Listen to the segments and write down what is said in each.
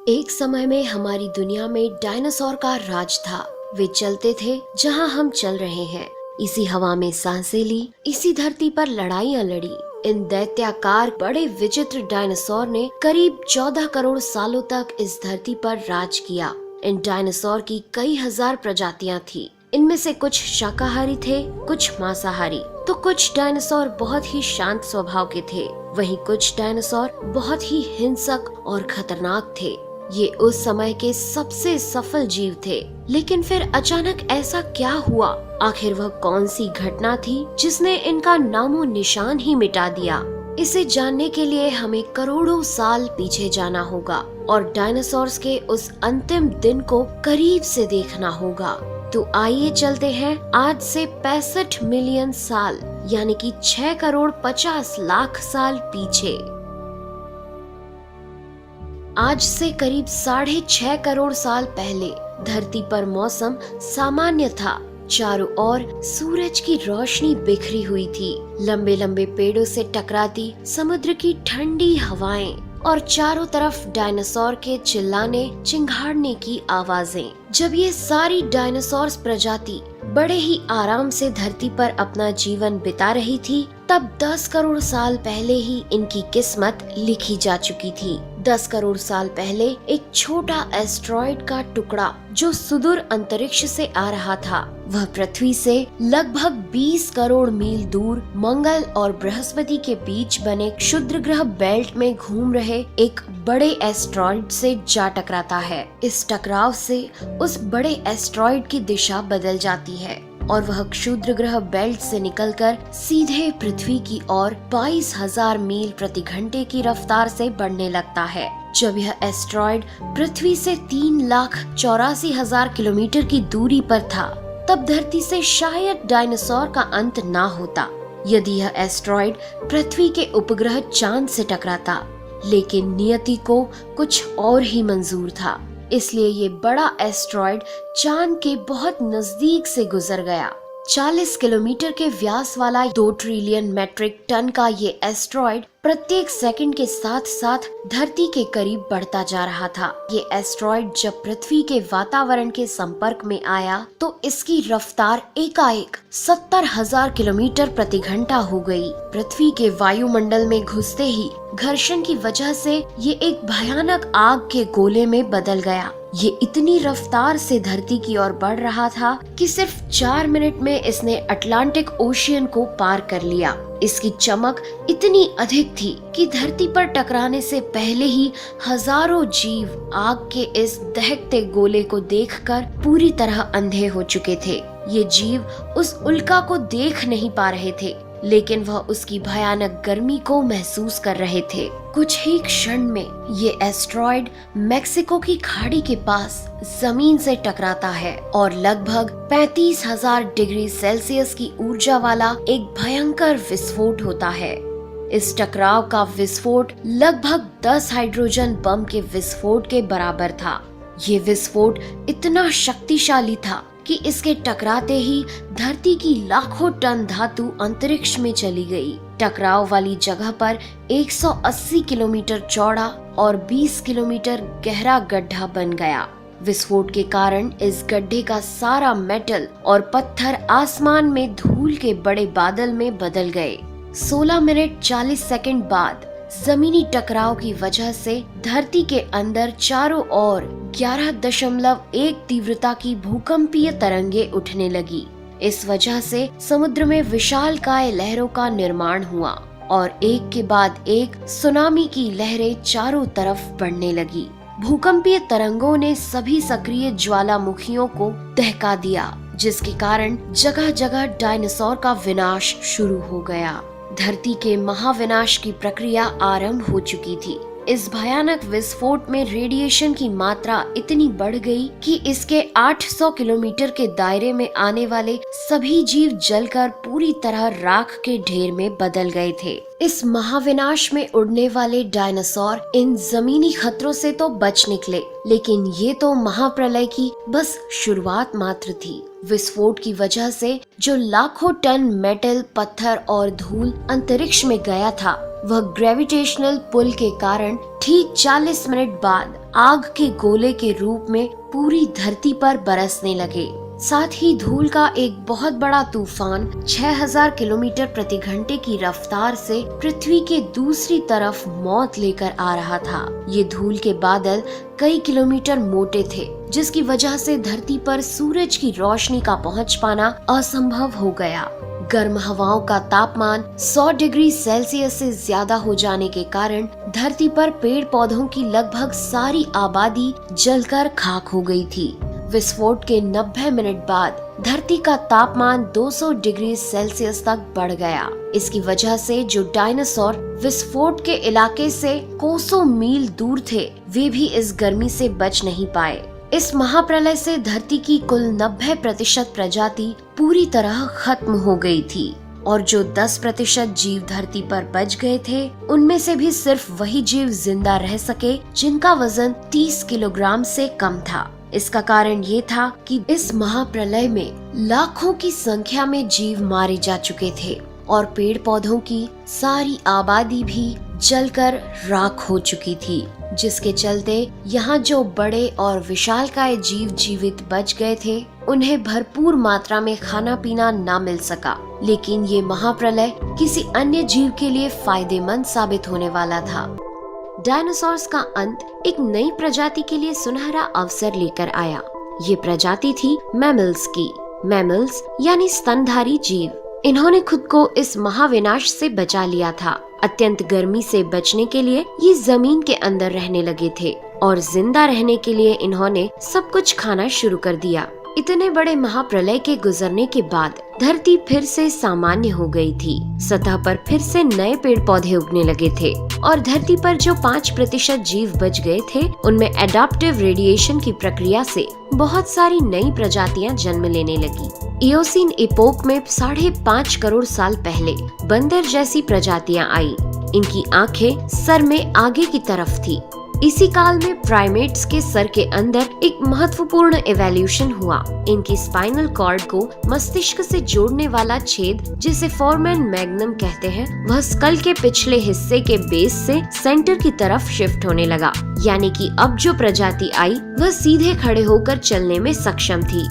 एक समय में हमारी दुनिया में डायनासोर का राज था। वे चलते थे जहां हम चल रहे हैं, इसी हवा में सांसें ली, इसी धरती पर लड़ाइयां लड़ी। इन दैत्याकार बड़े विचित्र डायनासोर ने करीब 14 करोड़ सालों तक इस धरती पर राज किया। इन डायनासोर की कई हजार प्रजातियां थी। इनमें से कुछ शाकाहारी थे, कुछ मांसाहारी, तो कुछ डायनासोर बहुत ही शांत स्वभाव के थे। वहीं कुछ डायनासोर बहुत ही हिंसक और खतरनाक थे। ये उस समय के सबसे सफल जीव थे। लेकिन फिर अचानक ऐसा क्या हुआ? आखिर वह कौन सी घटना थी जिसने इनका नामो निशान ही मिटा दिया? इसे जानने के लिए हमें करोड़ों साल पीछे जाना होगा और डायनासोर्स के उस अंतिम दिन को करीब से देखना होगा। तो आइए चलते हैं आज से 65 मिलियन साल यानी कि 6 करोड़ 50 लाख साल पीछे। आज से करीब 6.5 करोड़ साल पहले धरती पर मौसम सामान्य था। चारों ओर सूरज की रोशनी बिखरी हुई थी। लंबे लंबे पेड़ों से टकराती समुद्र की ठंडी हवाएं और चारों तरफ डायनासोर के चिल्लाने चिंघाड़ने की आवाजें। जब ये सारी डायनासोर प्रजाति बड़े ही आराम से धरती पर अपना जीवन बिता रही थी, तब 10 करोड़ साल पहले ही इनकी किस्मत लिखी जा चुकी थी। 10 करोड़ साल पहले एक छोटा एस्ट्रॉइड का टुकड़ा जो सुदूर अंतरिक्ष से आ रहा था, वह पृथ्वी से लगभग 20 करोड़ मील दूर मंगल और बृहस्पति के बीच बने क्षुद्र ग्रह बेल्ट में घूम रहे एक बड़े एस्ट्रॉइड से जा टकराता है। इस टकराव से उस बड़े एस्ट्रॉइड की दिशा बदल जाती है और वह क्षुद्र ग्रह बेल्ट से निकलकर सीधे पृथ्वी की ओर 22,000 मील प्रति घंटे की रफ्तार से बढ़ने लगता है। जब यह एस्ट्रॉइड पृथ्वी से 3,84,000 किलोमीटर की दूरी पर था, तब धरती से शायद डायनासोर का अंत ना होता यदि यह एस्ट्रॉइड पृथ्वी के उपग्रह चांद से टकराता। लेकिन नियति को कुछ और ही मंजूर था, इसलिए ये बड़ा एस्ट्रॉइड चांद के बहुत नजदीक से गुजर गया। 40 किलोमीटर के व्यास वाला 2 ट्रिलियन मेट्रिक टन का ये एस्ट्रॉइड प्रत्येक सेकंड के साथ साथ धरती के करीब बढ़ता जा रहा था। ये एस्ट्रॉइड जब पृथ्वी के वातावरण के संपर्क में आया तो इसकी रफ्तार एकाएक 70,000 किलोमीटर प्रति घंटा हो गई। पृथ्वी के वायुमंडल में घुसते ही घर्षण की वजह से ये एक भयानक आग के गोले में बदल गया। ये इतनी रफ्तार से धरती की ओर बढ़ रहा था कि सिर्फ 4 मिनट में इसने अटलांटिक ओशियन को पार कर लिया। इसकी चमक इतनी अधिक थी कि धरती पर टकराने से पहले ही हजारों जीव आग के इस दहकते गोले को देखकर पूरी तरह अंधे हो चुके थे। ये जीव उस उल्का को देख नहीं पा रहे थे, लेकिन वह उसकी भयानक गर्मी को महसूस कर रहे थे। कुछ ही क्षण में ये एस्ट्रॉइड मेक्सिको की खाड़ी के पास जमीन से टकराता है और लगभग 35,000 डिग्री सेल्सियस की ऊर्जा वाला एक भयंकर विस्फोट होता है। इस टकराव का विस्फोट लगभग 10 हाइड्रोजन बम के विस्फोट के बराबर था। ये विस्फोट इतना शक्तिशाली था कि इसके टकराते ही धरती की लाखों टन धातु अंतरिक्ष में चली गई। टकराव वाली जगह पर 180 किलोमीटर चौड़ा और 20 किलोमीटर गहरा गड्ढा बन गया। विस्फोट के कारण इस गड्ढे का सारा मेटल और पत्थर आसमान में धूल के बड़े बादल में बदल गए। 16 मिनट 40 सेकंड बाद जमीनी टकराव की वजह से धरती के अंदर चारों ओर 11.1 तीव्रता की भूकंपीय तरंगे उठने लगी। इस वजह से समुद्र में विशालकाय लहरों का निर्माण हुआ और एक के बाद एक सुनामी की लहरें चारों तरफ बढ़ने लगी। भूकंपीय तरंगों ने सभी सक्रिय ज्वालामुखियों को दहका दिया, जिसके कारण जगह जगह डायनासोर का विनाश शुरू हो गया। धरती के महाविनाश की प्रक्रिया आरंभ हो चुकी थी। इस भयानक विस्फोट में रेडिएशन की मात्रा इतनी बढ़ गई कि इसके 800 किलोमीटर के दायरे में आने वाले सभी जीव जलकर पूरी तरह राख के ढेर में बदल गए थे। इस महाविनाश में उड़ने वाले डायनासोर इन जमीनी खतरों से तो बच निकले, लेकिन ये तो महाप्रलय की बस शुरुआत मात्र थी। विस्फोट की वजह से जो लाखों टन मेटल, पत्थर और धूल अंतरिक्ष में गया था, वह ग्रेविटेशनल पुल के कारण ठीक 40 मिनट बाद आग के गोले के रूप में पूरी धरती पर बरसने लगे। साथ ही धूल का एक बहुत बड़ा तूफान 6000 किलोमीटर प्रति घंटे की रफ्तार से पृथ्वी के दूसरी तरफ मौत लेकर आ रहा था। ये धूल के बादल कई किलोमीटर मोटे थे, जिसकी वजह से धरती पर सूरज की रोशनी का पहुंच पाना असंभव हो गया। गर्म हवाओं का तापमान 100 डिग्री सेल्सियस से ज्यादा हो जाने के कारण धरती पर पेड़ पौधों की लगभग सारी आबादी जलकर खाक हो गई थी। विस्फोट के 90 मिनट बाद धरती का तापमान 200 डिग्री सेल्सियस तक बढ़ गया। इसकी वजह से जो डायनासोर विस्फोट के इलाके से कोसों मील दूर थे, वे भी इस गर्मी से बच नहीं पाए। इस महाप्रलय से धरती की कुल 90% प्रजाति पूरी तरह खत्म हो गई थी और जो 10% जीव धरती पर बच गए थे, उनमें से भी सिर्फ वही जीव जिंदा रह सके जिनका वजन 30 किलोग्राम से कम था। इसका कारण ये था कि इस महाप्रलय में लाखों की संख्या में जीव मारे जा चुके थे और पेड़ पौधों की सारी आबादी भी जलकर राख हो चुकी थी, जिसके चलते यहाँ जो बड़े और विशालकाय जीव जीवित बच गए थे, उन्हें भरपूर मात्रा में खाना पीना ना मिल सका। लेकिन ये महाप्रलय किसी अन्य जीव के लिए फायदेमंद साबित होने वाला था। डायनासोर्स का अंत एक नई प्रजाति के लिए सुनहरा अवसर लेकर आया। ये प्रजाति थी मैमल्स की। मैमल्स यानी स्तनधारी जीव। इन्होंने खुद को इस महाविनाश से बचा लिया था। अत्यंत गर्मी से बचने के लिए ये जमीन के अंदर रहने लगे थे और जिंदा रहने के लिए इन्होंने सब कुछ खाना शुरू कर दिया। इतने बड़े महाप्रलय के गुजरने के बाद धरती फिर से सामान्य हो गई थी। सतह पर फिर से नए पेड़ पौधे उगने लगे थे और धरती पर जो 5% जीव बच गए थे, उनमें एडाप्टिव रेडिएशन की प्रक्रिया से बहुत सारी नई प्रजातियां जन्म लेने लगी। इयोसीन इपोक में 5.5 करोड़ साल पहले बंदर जैसी प्रजातियां आई। इनकी आंखें सर में आगे की तरफ थी। इसी काल में प्राइमेट्स के सर के अंदर एक महत्वपूर्ण इवोल्यूशन हुआ। इनकी स्पाइनल कॉर्ड को मस्तिष्क से जोड़ने वाला छेद, जिसे फोरमेन मैग्नम कहते हैं, वह स्कल के पिछले हिस्से के बेस से सेंटर की तरफ शिफ्ट होने लगा। यानी कि अब जो प्रजाति आई, वह सीधे खड़े होकर चलने में सक्षम थी।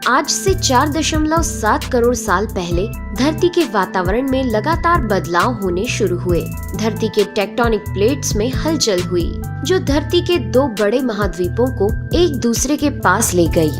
आज से 4.7 करोड़ साल पहले धरती के वातावरण में लगातार बदलाव होने शुरू हुए। धरती के टेक्टोनिक प्लेट्स में हलचल हुई, जो धरती के 2 बड़े महाद्वीपों को एक दूसरे के पास ले गई।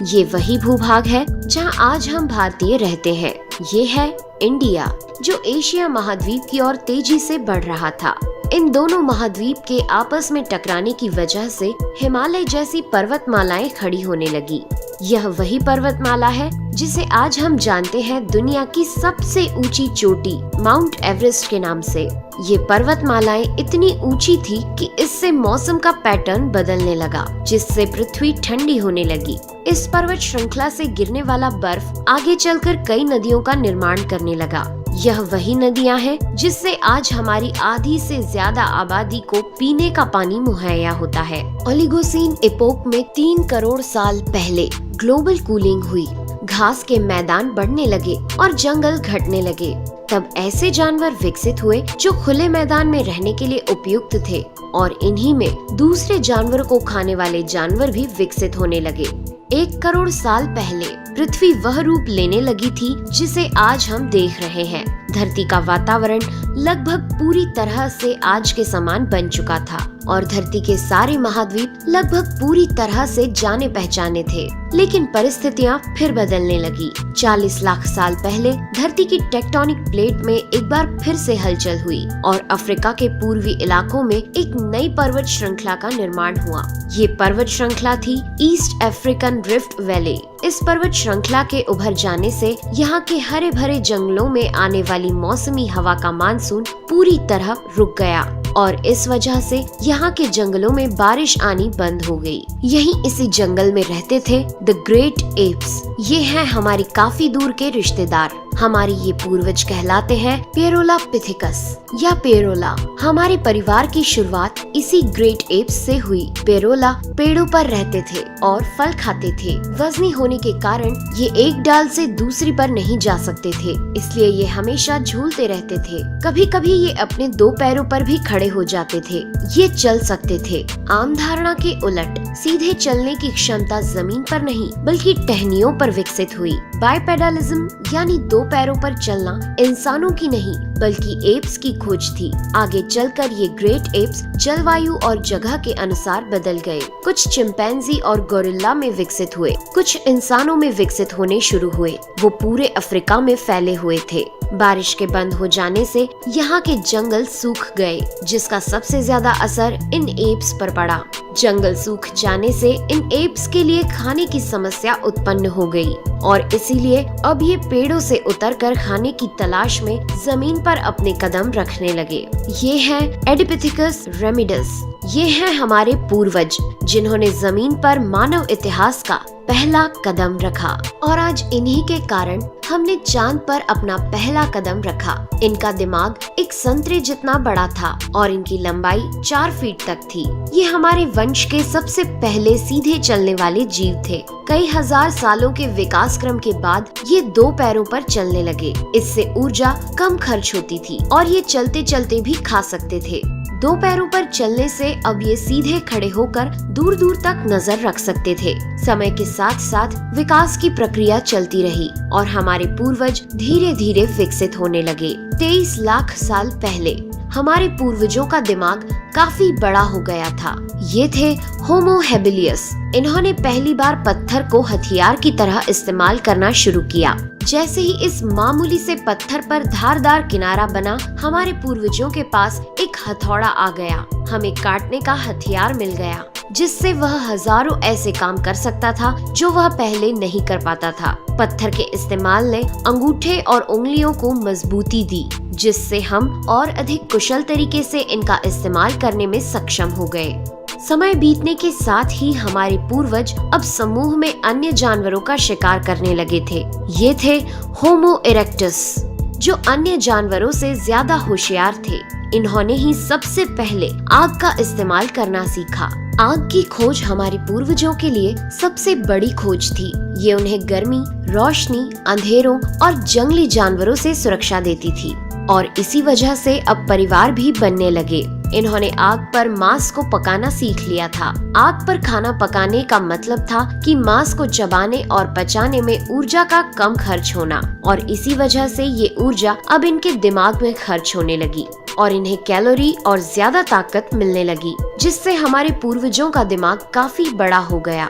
ये वही भूभाग है जहां आज हम भारतीय रहते हैं। ये है इंडिया, जो एशिया महाद्वीप की ओर तेजी से बढ़ रहा था। इन दोनों महाद्वीप के आपस में टकराने की वजह से हिमालय जैसी पर्वतमालाएं खड़ी होने लगी। यह वही पर्वतमाला है जिसे आज हम जानते हैं दुनिया की सबसे ऊंची चोटी माउंट एवरेस्ट के नाम से। ये पर्वतमालाएं इतनी ऊंची थी कि इससे मौसम का पैटर्न बदलने लगा, जिससे पृथ्वी ठंडी होने लगी। इस पर्वत श्रृंखला से गिरने वाला बर्फ आगे चलकर कई नदियों का निर्माण करने लगा। यह वही नदियां हैं जिससे आज हमारी आधी से ज्यादा आबादी को पीने का पानी मुहैया होता है। ओलिगोसीन इपोक में 3 करोड़ साल पहले ग्लोबल कूलिंग हुई। घास के मैदान बढ़ने लगे और जंगल घटने लगे। तब ऐसे जानवर विकसित हुए जो खुले मैदान में रहने के लिए उपयुक्त थे और इन्हीं में दूसरे जानवरों को खाने वाले जानवर भी विकसित होने लगे। 1 करोड़ साल पहले पृथ्वी वह रूप लेने लगी थी जिसे आज हम देख रहे हैं। धरती का वातावरण लगभग पूरी तरह से आज के समान बन चुका था और धरती के सारे महाद्वीप लगभग पूरी तरह से जाने पहचाने थे। लेकिन परिस्थितियां फिर बदलने लगी। 40 लाख साल पहले धरती की टेक्टोनिक प्लेट में एक बार फिर से हलचल हुई और अफ्रीका के पूर्वी इलाकों में एक नई पर्वत श्रृंखला का निर्माण हुआ। ये पर्वत श्रृंखला थी ईस्ट अफ्रीकन रिफ्ट वैली। इस पर्वत श्रृंखला के उभर जाने से यहाँ के हरे भरे जंगलों में आने वाली मौसमी हवा का मानसून पूरी तरह रुक गया और इस वजह से यहाँ के जंगलों में बारिश आनी बंद हो गई। यहीं इसी जंगल में रहते थे द ग्रेट एप्स। ये हैं हमारी काफी दूर के रिश्तेदार। हमारे ये पूर्वज कहलाते हैं पेरोलापिथिकस या पेरोला। हमारे परिवार की शुरुआत इसी ग्रेट एप्स से हुई। पेरोला पेड़ों पर रहते थे और फल खाते थे। वजनी होने के कारण ये एक डाल से दूसरी पर नहीं जा सकते थे, इसलिए ये हमेशा झूलते रहते थे। कभी कभी ये अपने 2 पैरों पर भी खड़े हो जाते थे। ये चल सकते थे। आम धारणा के उलट सीधे चलने की क्षमता जमीन पर नहीं बल्कि टहनियों पर विकसित हुई। बाइपेडलिज्म यानी 2 पैरों पर चलना इंसानों की नहीं बल्कि एप्स की खोज थी। आगे चलकर ये ग्रेट एप्स जलवायु और जगह के अनुसार बदल गए। कुछ चिंपैंजी और गोरिल्ला में विकसित हुए, कुछ इंसानों में विकसित होने शुरू हुए। वो पूरे अफ्रीका में फैले हुए थे। बारिश के बंद हो जाने से यहाँ के जंगल सूख गए, जिसका सबसे ज्यादा असर इन एप्स पर पड़ा। जंगल सूख जाने से इन एप्स के लिए खाने की समस्या उत्पन्न हो गई और इसीलिए अब ये पेड़ों से उतरकर खाने की तलाश में जमीन पर अपने कदम रखने लगे। ये है एडिपिथिकस रेमिडस। ये हैं हमारे पूर्वज जिन्होंने जमीन पर मानव इतिहास का पहला कदम रखा और आज इन्हीं के कारण हमने चांद पर अपना पहला कदम रखा। इनका दिमाग एक संतरे जितना बड़ा था और इनकी लंबाई 4 फीट तक थी। ये हमारे वंश के सबसे पहले सीधे चलने वाले जीव थे। कई हजार सालों के विकास क्रम के बाद ये 2 पैरों पर चलने लगे। इससे ऊर्जा कम खर्च होती थी और ये चलते चलते भी खा सकते थे। 2 पैरों पर चलने से अब ये सीधे खड़े होकर दूर दूर तक नजर रख सकते थे। समय के साथ साथ विकास की प्रक्रिया चलती रही और हमारे पूर्वज धीरे धीरे विकसित होने लगे। 23 लाख साल पहले हमारे पूर्वजों का दिमाग काफी बड़ा हो गया था। ये थे होमो हेबिलियस। इन्होंने पहली बार पत्थर को हथियार की तरह इस्तेमाल करना शुरू किया। जैसे ही इस मामूली से पत्थर पर धारदार किनारा बना, हमारे पूर्वजों के पास एक हथौड़ा आ गया। हमें काटने का हथियार मिल गया, जिससे वह हजारों ऐसे काम कर सकता था जो वह पहले नहीं कर पाता था। पत्थर के इस्तेमाल ने अंगूठे और उंगलियों को मजबूती दी, जिससे हम और अधिक कुशल तरीके से इनका इस्तेमाल करने में सक्षम हो गए। समय बीतने के साथ ही हमारे पूर्वज अब समूह में अन्य जानवरों का शिकार करने लगे थे। ये थे होमो इरेक्टस, जो अन्य जानवरों से ज्यादा होशियार थे। इन्होंने ही सबसे पहले आग का इस्तेमाल करना सीखा। आग की खोज हमारे पूर्वजों के लिए सबसे बड़ी खोज थी। ये उन्हें गर्मी, रोशनी, अंधेरों और जंगली जानवरों से सुरक्षा देती थी और इसी वजह से अब परिवार भी बनने लगे। इन्होंने आग पर मांस को पकाना सीख लिया था। आग पर खाना पकाने का मतलब था कि मांस को चबाने और पचाने में ऊर्जा का कम खर्च होना और इसी वजह से ये ऊर्जा अब इनके दिमाग में खर्च होने लगी और इन्हें कैलोरी और ज्यादा ताकत मिलने लगी, जिससे हमारे पूर्वजों का दिमाग काफी बड़ा हो गया।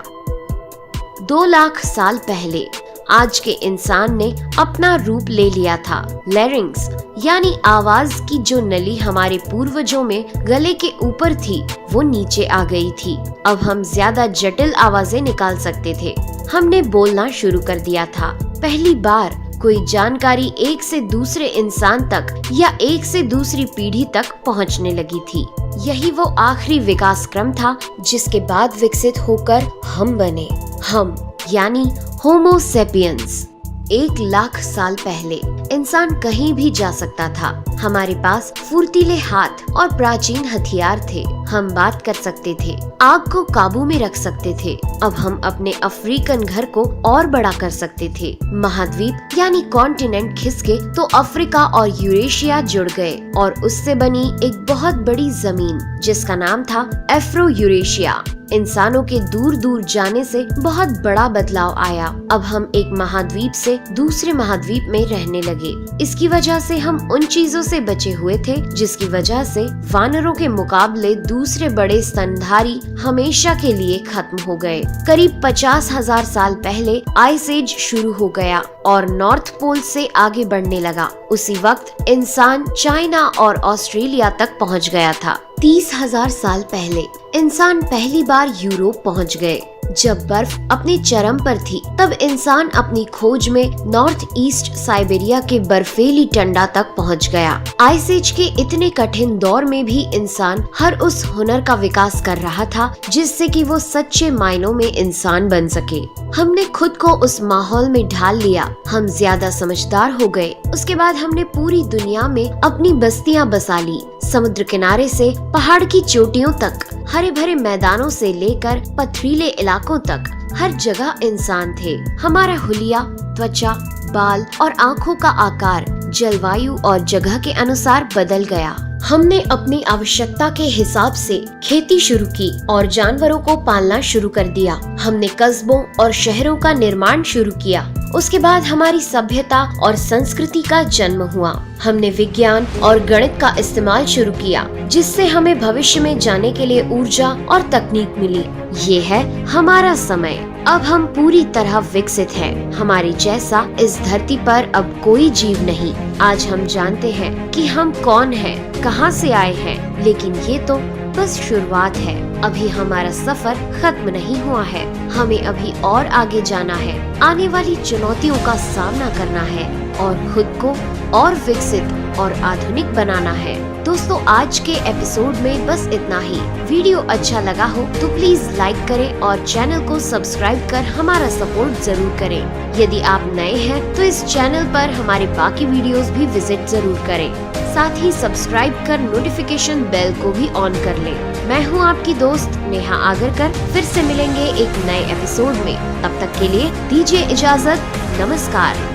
2 लाख साल पहले आज के इंसान ने अपना रूप ले लिया था। लैरिंग्स यानी आवाज की जो नली हमारे पूर्वजों में गले के ऊपर थी, वो नीचे आ गई थी। अब हम ज्यादा जटिल आवाजें निकाल सकते थे। हमने बोलना शुरू कर दिया था। पहली बार कोई जानकारी एक से दूसरे इंसान तक या एक से दूसरी पीढ़ी तक पहुंचने लगी थी। यही वो आखिरी विकास क्रम था जिसके बाद विकसित होकर हम बने। हम यानी होमो सेपियंस। 1 लाख साल पहले इंसान कहीं भी जा सकता था। हमारे पास फुर्तीले हाथ और प्राचीन हथियार थे। हम बात कर सकते थे, आग को काबू में रख सकते थे। अब हम अपने अफ्रीकन घर को और बड़ा कर सकते थे। महाद्वीप यानी कॉन्टिनेंट खिसके तो अफ्रीका और यूरेशिया जुड़ गए और उससे बनी एक बहुत बड़ी जमीन जिसका नाम था एफ्रो यूरेशिया। इंसानों के दूर दूर जाने से बहुत बड़ा बदलाव आया। अब हम एक महाद्वीप से दूसरे महाद्वीप में रहने लगे। इसकी वजह से हम उन चीजों से बचे हुए थे जिसकी वजह से वानरों के मुकाबले दूसरे बड़े स्तनधारी हमेशा के लिए खत्म हो गए। करीब 50,000 साल पहले आइस एज शुरू हो गया और नॉर्थ पोल से आगे बढ़ने लगा। उसी वक्त इंसान चाइना और ऑस्ट्रेलिया तक पहुंच गया था। 30,000 साल पहले इंसान पहली बार यूरोप पहुंच गए। जब बर्फ अपने चरम पर थी तब इंसान अपनी खोज में नॉर्थ ईस्ट साइबेरिया के बर्फीली टंडा तक पहुंच गया। आइस एज के इतने कठिन दौर में भी इंसान हर उस हुनर का विकास कर रहा था जिससे कि वो सच्चे मायनों में इंसान बन सके। हमने खुद को उस माहौल में ढाल लिया, हम ज्यादा समझदार हो गए। उसके बाद हमने पूरी दुनिया में अपनी बस्तियां बसा ली। समुद्र किनारे से पहाड़ की चोटियों तक, हरे भरे मैदानों से लेकर पथरीले इलाकों तक हर जगह इंसान थे। हमारा हुलिया, त्वचा, बाल और आँखों का आकार जलवायु और जगह के अनुसार बदल गया। हमने अपनी आवश्यकता के हिसाब से खेती शुरू की और जानवरों को पालना शुरू कर दिया। हमने कस्बों और शहरों का निर्माण शुरू किया। उसके बाद हमारी सभ्यता और संस्कृति का जन्म हुआ। हमने विज्ञान और गणित का इस्तेमाल शुरू किया जिससे हमें भविष्य में जाने के लिए ऊर्जा और तकनीक मिली। ये है हमारा समय। अब हम पूरी तरह विकसित हैं। हमारे जैसा इस धरती पर अब कोई जीव नहीं। आज हम जानते हैं कि हम कौन हैं, कहां से आए हैं, लेकिन ये तो बस शुरुआत है। अभी हमारा सफर खत्म नहीं हुआ है। हमें अभी और आगे जाना है, आने वाली चुनौतियों का सामना करना है और खुद को और विकसित और आधुनिक बनाना है। दोस्तों, आज के एपिसोड में बस इतना ही। वीडियो अच्छा लगा हो तो प्लीज लाइक करें और चैनल को सब्सक्राइब कर हमारा सपोर्ट जरूर करें। यदि आप नए हैं तो इस चैनल पर हमारे बाकी वीडियोस भी विजिट जरूर करें। साथ ही सब्सक्राइब कर नोटिफिकेशन बेल को भी ऑन कर लें। मैं हूं आपकी दोस्त नेहा आगरकर। फिर से मिलेंगे एक नए एपिसोड में। तब तक के लिए दीजिए इजाजत। नमस्कार।